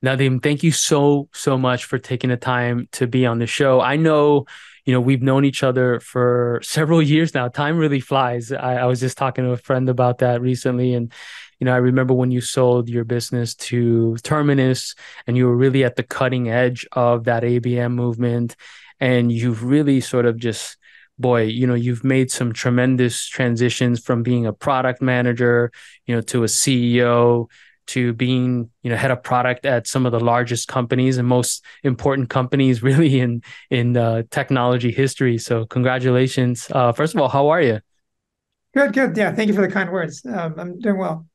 Nadim, thank you so much for taking the time to be on the show. I know, we've known each other for several years now. Time really flies. I was just talking to a friend about that recently. And, I remember when you sold your business to Terminus and you were really at the cutting edge of that ABM movement. And you've really sort of just, boy, you've made some tremendous transitions from being a product manager, to a CEO to being, head of product at some of the largest companies and most important companies really in technology history. So congratulations. First of all, how are you? Good, good. Yeah, thank you for the kind words. I'm doing well.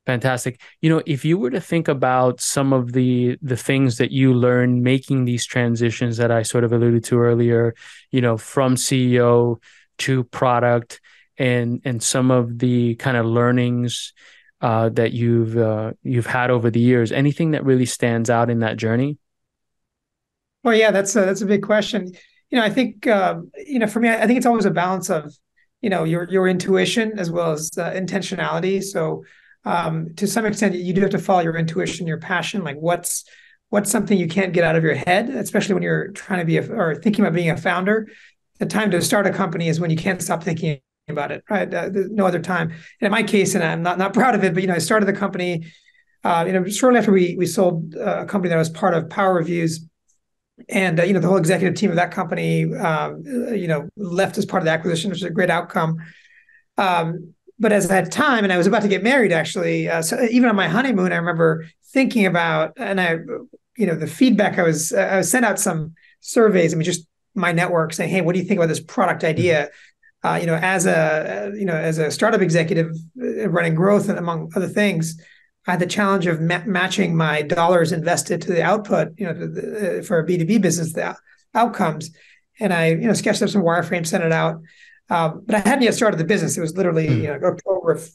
Fantastic. If you were to think about some of the things that you learned making these transitions that I sort of alluded to earlier, from CEO to product and some of the kind of learnings that you've had over the years, anything that really stands out in that journey? Well, yeah, that's a big question. I think for me, I think it's always a balance of your intuition as well as intentionality. So to some extent, you do have to follow your intuition, your passion. Like what's something you can't get out of your head, especially when you're trying to be or thinking about being a founder. The time to start a company is when you can't stop thinking about it, right? There's no other time. And in my case, and I'm not proud of it, but I started the company. Shortly after we sold a company that was part of Power Reviews, and the whole executive team of that company, left as part of the acquisition, which was a great outcome. But as I had time, and I was about to get married, actually, so even on my honeymoon, I remember thinking about, and the feedback I was sent out some surveys. I mean, just my network saying, "Hey, what do you think about this product Mhm. idea?" As a startup executive running growth and among other things, I had the challenge of matching my dollars invested to the output, for a B2B business, the outcomes. And I, sketched up some wireframes, sent it out. But I hadn't yet started the business. It was literally, Mhm. October of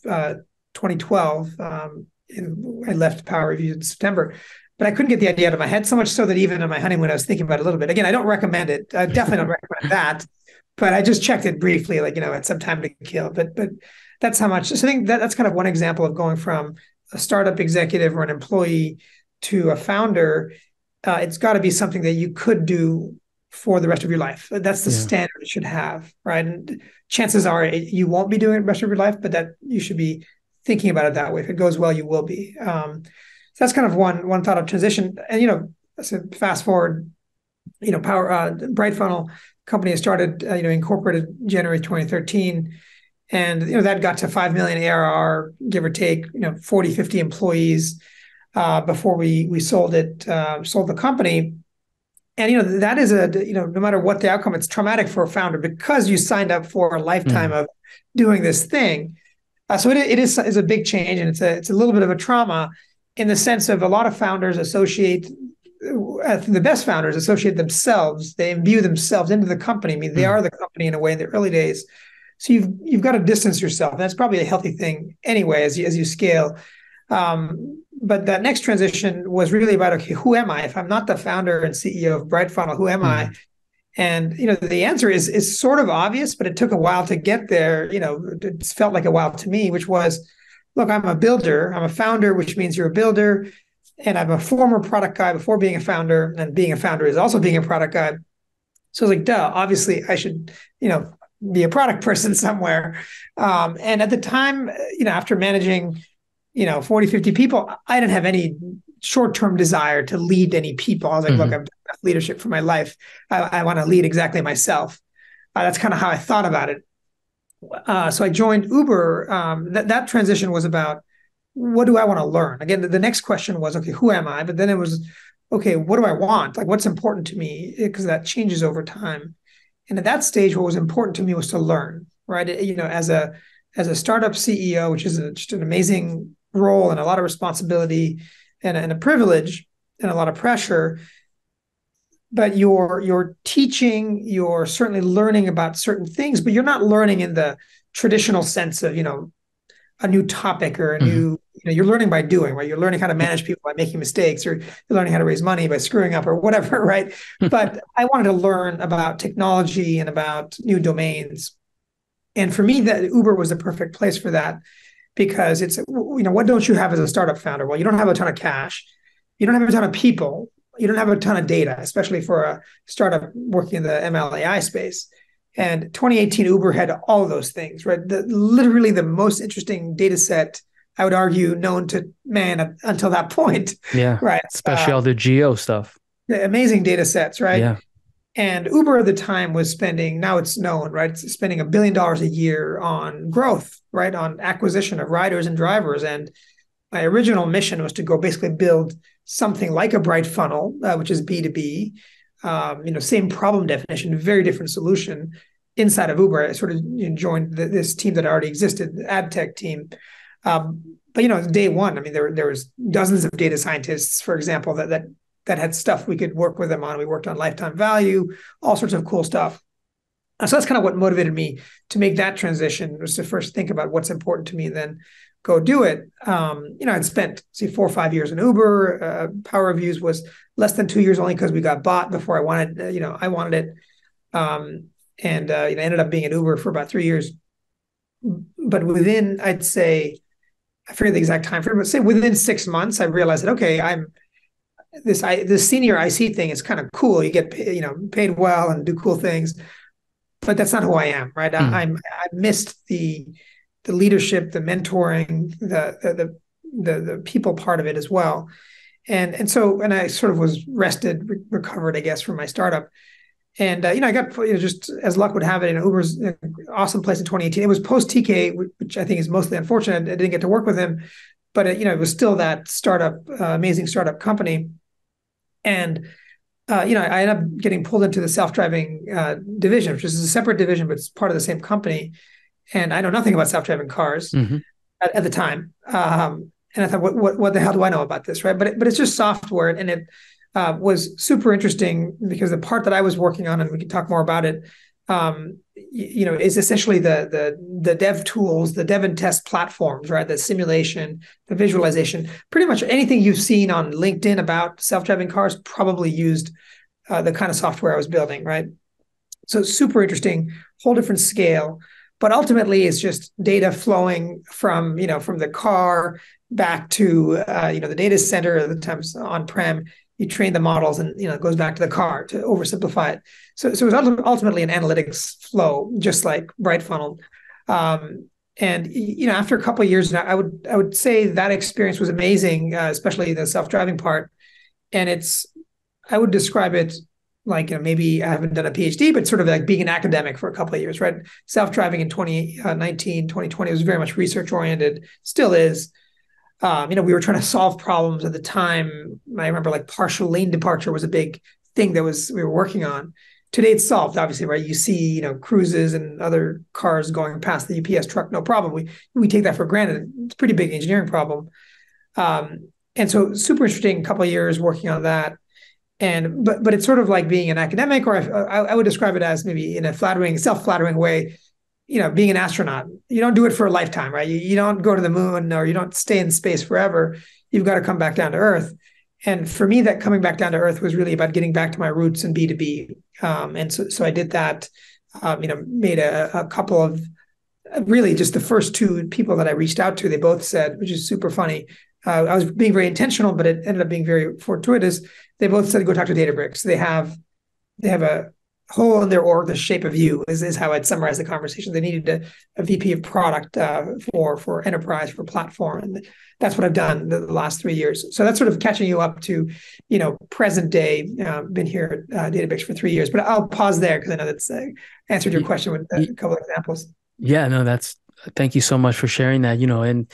2012. I left Power Reviews in September, but I couldn't get the idea out of my head, so much so that even on my honeymoon, I was thinking about it a little bit. Again, I don't recommend it. I definitely don't recommend that. But I just checked it briefly, like, at some time to kill. But that's how much. So I think that's kind of one example of going from a startup executive or an employee to a founder. It's got to be something that you could do for the rest of your life. That's the Yeah. standard it should have, right? And chances are you won't be doing it the rest of your life, but that you should be thinking about it that way. If it goes well, you will be. So that's kind of one thought of transition. And so fast forward, Power Bright Funnel company started, incorporated January 2013, and that got to 5 million ARR, give or take, 40, 50 employees before we sold the company. And that is no matter what the outcome, it's traumatic for a founder because you signed up for a lifetime Mhm. of doing this thing. So it is a big change, and it's a little bit of a trauma in the sense of a lot of founders associate the best founders associate themselves, they imbue themselves into the company. I mean, they Mhm. are the company in a way in the early days. So you've got to distance yourself. And that's probably a healthy thing anyway as you scale. But that next transition was really about, okay, who am I? If I'm not the founder and CEO of Bright Funnel, who am I? Mhm. And the answer is sort of obvious, but it took a while to get there. It felt like a while to me, which was, look, I'm a builder. I'm a founder, which means you're a builder, and I'm a former product guy before being a founder, and being a founder is also being a product guy. So I was like, duh, obviously I should, be a product person somewhere. And at the time, after managing, 40, 50 people, I didn't have any short-term desire to lead any people. I was like, look, Mhm. I've done enough leadership for my life. I want to lead exactly myself. That's kind of how I thought about it. So I joined Uber. That transition was about, what do I want to learn? Again, the next question was, okay, who am I? But then it was, okay, what do I want? Like, what's important to me? Because that changes over time. And at that stage, what was important to me was to learn, right? As a startup CEO, which is just an amazing role and a lot of responsibility and a privilege and a lot of pressure. But you're teaching, you're certainly learning about certain things, but you're not learning in the traditional sense of, a new topic or a Mhm. new, you're learning by doing, right? You're learning how to manage people by making mistakes, or you're learning how to raise money by screwing up or whatever, right? But I wanted to learn about technology and about new domains. And for me, that Uber was the perfect place for that, because it's, what don't you have as a startup founder? Well, you don't have a ton of cash. you don't have a ton of people, you don't have a ton of data, especially for a startup working in the ML/AI space. And 2018 Uber had all of those things, right? Literally the most interesting data set, I would argue, known to man until that point, Yeah. right? Especially all the geo stuff. Amazing data sets, right? Yeah. And Uber at the time was spending, now it's known, right? It's spending $1 billion a year on growth, right? On acquisition of riders and drivers. And my original mission was to go basically build something like a Bright Funnel, which is B2B, same problem definition, very different solution inside of Uber. I sort of joined this team that already existed, the ad tech team. But day one, I mean, there was dozens of data scientists, for example, that had stuff we could work with them on. We worked on lifetime value, all sorts of cool stuff. So that's kind of what motivated me to make that transition, was to first think about what's important to me and then go do it. I'd spent 4 or 5 years in Uber. Power Reviews was less than 2 years, only because we got bought before I wanted, I wanted it. Ended up being at Uber for about 3 years. But within, I'd say, I forget the exact time frame, but say within 6 months, I realized that, okay, this senior IC thing is kind of cool. You get paid well and do cool things, but that's not who I am, right? Mm. I missed the leadership, the mentoring, the people part of it as well, and I sort of was rested, recovered, I guess, from my startup, and I got, just as luck would have it, Uber's an awesome place in 2018. It was post TK, which I think is mostly unfortunate. I didn't get to work with him, but it was still that startup, amazing startup company. And I ended up getting pulled into the self-driving division, which is a separate division, but it's part of the same company. And I know nothing about self-driving cars Mm-hmm. at the time. And I thought, what the hell do I know about this, right? But it's just software, and it was super interesting because the part that I was working on, and we can talk more about it, is essentially the dev tools, the dev and test platforms, right? The simulation, the visualization, pretty much anything you've seen on LinkedIn about self-driving cars probably used the kind of software I was building, right? So it's super interesting, whole different scale. But ultimately, it's just data flowing from the car back to the data center, at the times on-prem. You train the models, and it goes back to the car, to oversimplify it. So it was ultimately an analytics flow, just like Bright Funnel. And after a couple of years, I would say that experience was amazing, especially the self-driving part. And I would describe it like, maybe I haven't done a PhD, but sort of like being an academic for a couple of years, right? Self-driving in 2019, 2020 was very much research oriented, still is. We were trying to solve problems at the time. I remember like partial lane departure was a big thing that we were working on. Today it's solved, obviously, right? You see, cruises and other cars going past the UPS truck, no problem. We take that for granted. It's a pretty big engineering problem. And so super interesting couple of years working on that. But it's sort of like being an academic, or I would describe it as, maybe in a self-flattering way, being an astronaut. You don't do it for a lifetime, right? You don't go to the moon, or you don't stay in space forever. You've got to come back down to Earth. And for me, that coming back down to Earth was really about getting back to my roots in B2B. And so I did that, made a couple of, really just the first two people that I reached out to, they both said, which is super funny. I was being very intentional, but it ended up being very fortuitous. They both said, go talk to Databricks. They have a hole in their org the shape of you, is how I'd summarize the conversation. They needed a VP of product for enterprise, for platform. And that's what I've done the last 3 years. So that's sort of catching you up to, present day. Been here at Databricks for 3 years, but I'll pause there because I know that's answered your question with a couple of examples. Yeah, no, thank you so much for sharing that, and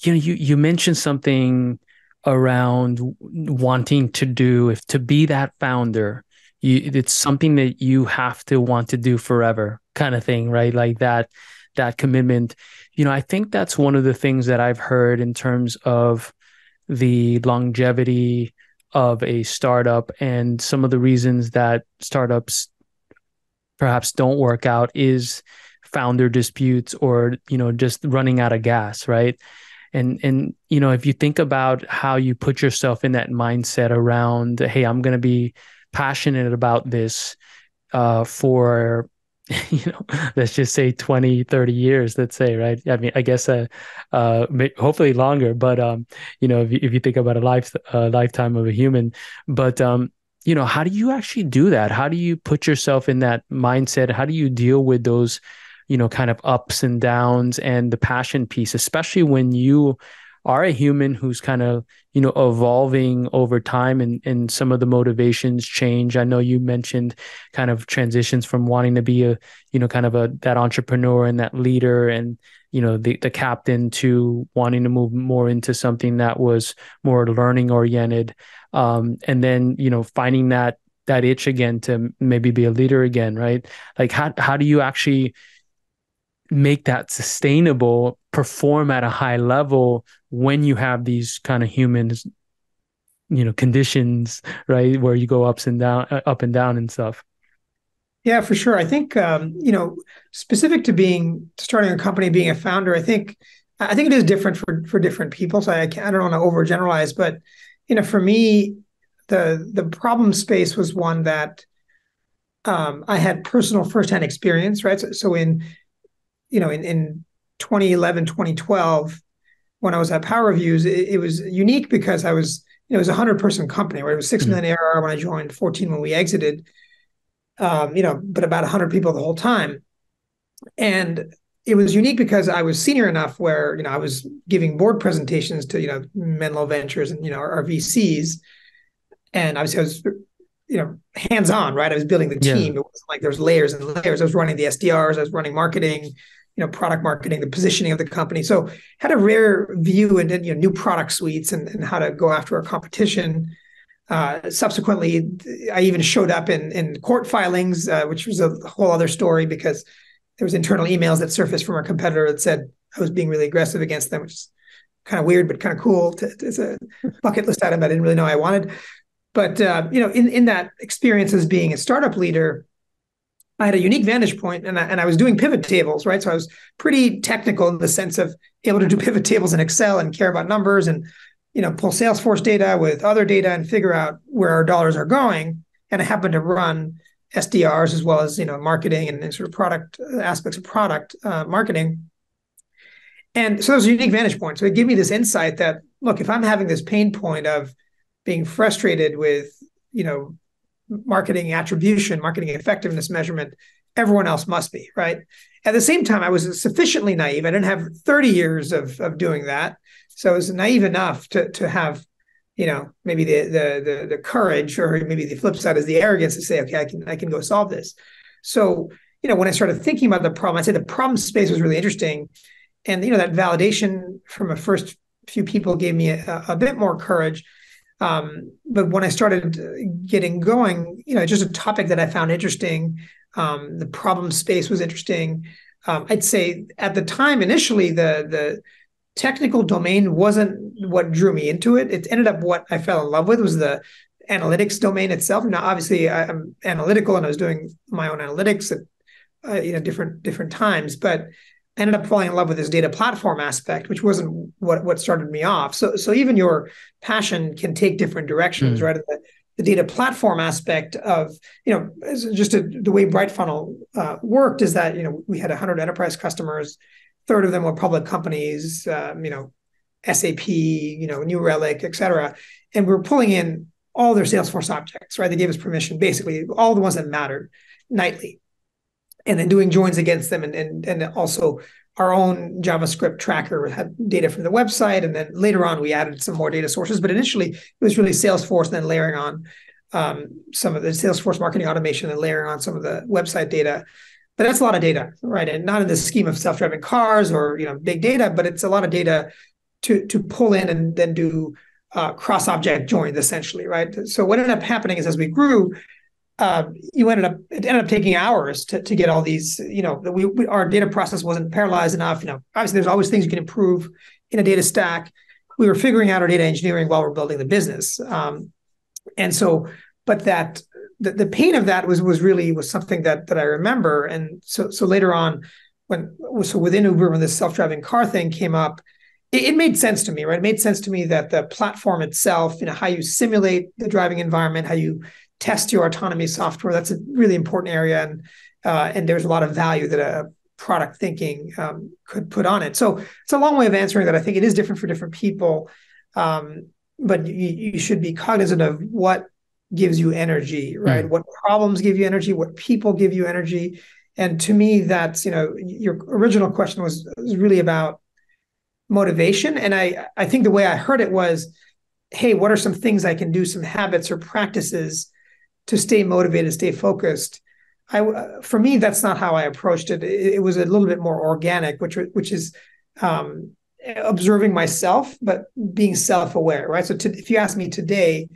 you mentioned something around wanting to be that founder. It's something that you have to want to do forever, kind of thing, right? Like that commitment. I think that's one of the things that I've heard in terms of the longevity of a startup, and some of the reasons that startups perhaps don't work out is founder disputes, or just running out of gas, right? And if you think about how you put yourself in that mindset around, hey, I'm going to be passionate about this for let's just say 20, 30 years, let's say, right? I mean, I guess hopefully longer, but if you think about a lifetime of a human, but how do you actually do that? How do you put yourself in that mindset? How do you deal with those, kind of ups and downs and the passion piece, especially when you are a human who's kind of, evolving over time and some of the motivations change. I know you mentioned kind of transitions from wanting to be a, kind of that entrepreneur and that leader and, the captain to wanting to move more into something that was more learning oriented. And then, finding that itch again to maybe be a leader again, right? Like how do you actually make that sustainable, perform at a high level when you have these kind of humans, conditions, right? Where you go up and down and stuff. Yeah, for sure. I think specific to being starting a company, being a founder, I think it is different for different people. So I don't want to overgeneralize, but for me, the problem space was one that I had personal firsthand experience, right? So in 2011, 2012, when I was at Power Reviews, it was unique because it was a 100-person company, right? It was 6 Mm. million ARR when I joined, 14 when we exited, but about 100 people the whole time. And it was unique because I was senior enough where, I was giving board presentations to, Menlo Ventures and, our VCs. And obviously I was, hands-on, right? I was building the Yeah. team. It wasn't like there's layers and layers. I was running the SDRs, I was running marketing, product marketing, the positioning of the company. So had a rare view into new product suites and how to go after our competition. Subsequently, I even showed up in court filings, which was a whole other story because there was internal emails that surfaced from our competitor that said I was being really aggressive against them, which is kind of weird, but kind of cool. It's a bucket list item I didn't really know I wanted. But in that experience as being a startup leader, I had a unique vantage point, and I was doing pivot tables, right? So I was pretty technical in the sense of able to do pivot tables in Excel and care about numbers and pull Salesforce data with other data and figure out where our dollars are going. And I happen to run SDRs as well as marketing and sort of product aspects of product marketing. And so there's a unique vantage point. So it gave me this insight that look, if I'm having this pain point of being frustrated with marketing attribution, marketing effectiveness measurement, everyone else must be, right? At the same time, I was sufficiently naive. I didn't have 30 years of doing that. So I was naive enough to have, maybe the courage, or maybe the flip side is the arrogance to say, okay, I can go solve this. So, when I started thinking about the problem, I'd say the problem space was really interesting. And, that validation from a first few people gave me a bit more courage. But when I started getting going, it's just a topic that I found interesting. The problem space was interesting. I'd say at the time, initially, the technical domain wasn't what drew me into it. It ended up what I fell in love with was the analytics domain itself. Now, obviously, I'm analytical and I was doing my own analytics at different times, but I ended up falling in love with this data platform aspect, which wasn't what started me off. So even your passion can take different directions, Mm. right? The data platform aspect of, the way Bright Funnel worked is that, we had 100 enterprise customers, third of them were public companies, SAP, New Relic, et cetera. And we were pulling in all their Salesforce objects, right? They gave us permission, basically all the ones that mattered nightly, and then doing joins against them, and also our own JavaScript tracker had data from the website, and then later on we added some more data sources. But initially it was really Salesforce, and then layering on some of the Salesforce marketing automation, and layering on some of the website data. But that's a lot of data, right? And not in the scheme of self-driving cars or big data, but it's a lot of data to pull in and then do cross-object joins, essentially, right? So what ended up happening is as we grew, it ended up taking hours to get all these, our data process wasn't parallelized enough. Obviously there's always things you can improve in a data stack. We were figuring out our data engineering while we're building the business. And so, but the pain of that was something that I remember. And so later on, within Uber, when this self-driving car thing came up, it made sense to me, right? It made sense to me that the platform itself, how you simulate the driving environment, how you test your autonomy software, that's a really important area. and there's a lot of value that a product thinking could put on it. So it's a long way of answering that. I think it is different for different people, but you should be cognizant of what gives you energy, right? Mm, What problems give you energy? What people give you energy? And to me, that's, your original question was really about motivation. And I think the way I heard it was, hey, what are some things I can do, some habits or practices to stay motivated, stay focused? For me, that's not how I approached it. It was a little bit more organic, which is observing myself, but being self-aware, right? So if you ask me today,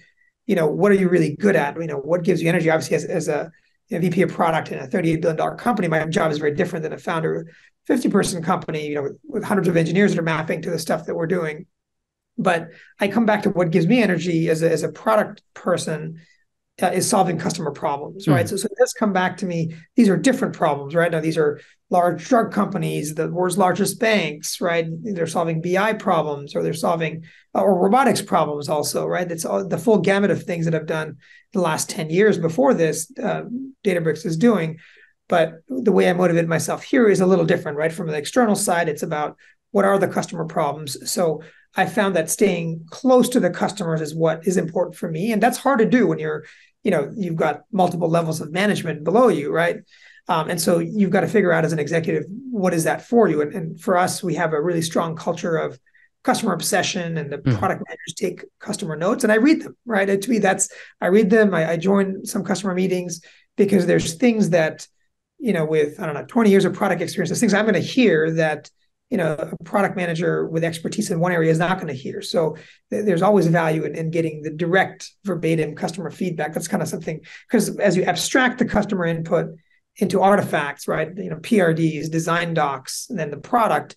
what are you really good at? What gives you energy? Obviously, as a VP of product in a $38 billion company, my job is very different than a founder of a 50-person company, with hundreds of engineers that are mapping to the stuff that we're doing. But I come back to what gives me energy as a product person is solving customer problems, right? mm, So it does come back to me. These are different problems, right? Now, these are large drug companies, the world's largest banks, right? They're solving BI problems, or they're solving or robotics problems also, right? It's all the full gamut of things that I've done the last 10 years before this, Databricks is doing. But the way I motivate myself here is a little different, right? From the external side, it's about what are the customer problems. So I found that staying close to the customers is what is important for me. And that's hard to do when you've got multiple levels of management below you, right? And so you've got to figure out as an executive, what is that for you? And for us, we have a really strong culture of customer obsession, and the mm. product managers take customer notes, and I read them, right? And to me, I read them. I join some customer meetings because there's things that, with, I don't know, 20 years of product experience, there's things I'm going to hear that, a product manager with expertise in one area is not going to hear. So there's always value in getting the direct verbatim customer feedback. That's kind of something, because as you abstract the customer input into artifacts, right? PRDs, design docs, and then the product,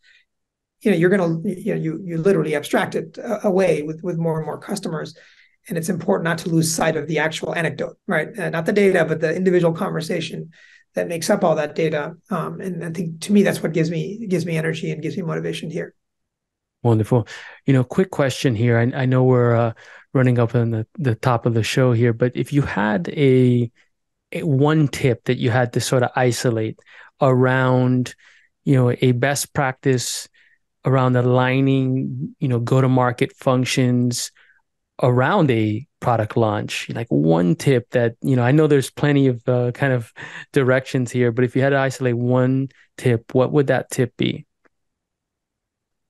you're going to, you literally abstract it away with more and more customers. And it's important not to lose sight of the actual anecdote, right? Not the data, but the individual conversation that makes up all that data. And I think, to me, that's what gives me energy and gives me motivation here. Wonderful. Quick question here. I know we're running up on the top of the show here, but if you had a one tip that you had to sort of isolate around, a best practice around aligning, go-to-market functions around a product launch, like one tip that, I know there's plenty of kind of directions here, but if you had to isolate one tip, what would that tip be?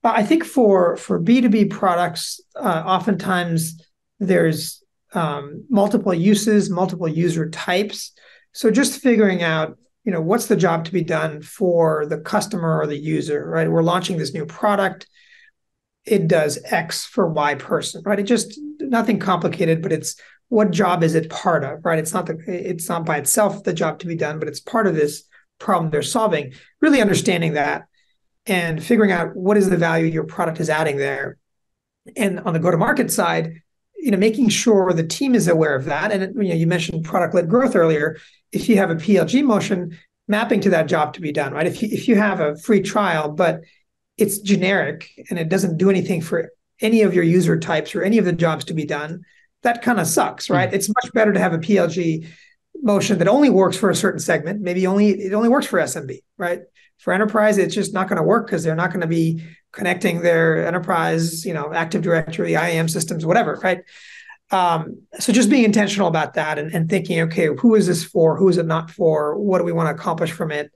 I think for B2B products, oftentimes there's multiple uses, multiple user types. So just figuring out, what's the job to be done for the customer or the user, right? We're launching this new product. It does X for Y person, right? It just, nothing complicated, but it's what job is it part of, right? It's not by itself the job to be done, but it's part of this problem they're solving. Really understanding that and figuring out what is the value your product is adding there. And on the go-to-market side, making sure the team is aware of that. And you mentioned product-led growth earlier. If you have a PLG motion, mapping to that job to be done, right? If you have a free trial, but it's generic and it doesn't do anything for any of your user types or any of the jobs to be done, that kind of sucks, right? Mm, It's much better to have a PLG motion that only works for a certain segment. Maybe it only works for SMB, right? For enterprise, it's just not going to work because they're not going to be connecting their enterprise, Active Directory, IAM systems, whatever, right? So just being intentional about that and thinking, okay, who is this for? Who is it not for? What do we want to accomplish from it?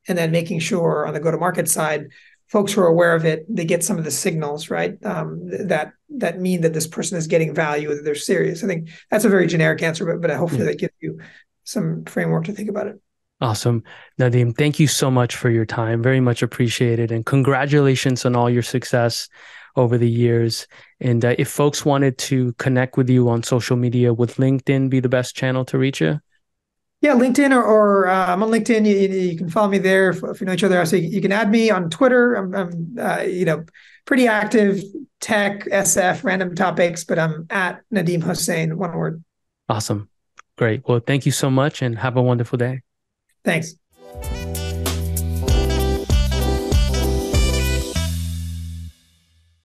And then making sure on the go-to-market side, folks who are aware of it, they get some of the signals, right? That mean that this person is getting value, that they're serious. I think that's a very generic answer, but hopefully yeah. that gives you some framework to think about it. Awesome. Nadim, thank you so much for your time. Very much appreciated. And congratulations on all your success over the years. And if folks wanted to connect with you on social media, would LinkedIn be the best channel to reach you? Yeah, LinkedIn or I'm on LinkedIn. You can follow me there if you know each other. So you can add me on Twitter. I'm pretty active, tech, SF, random topics, but I'm at Nadim Hossain, one word. Awesome. Great. Well, thank you so much and have a wonderful day. Thanks.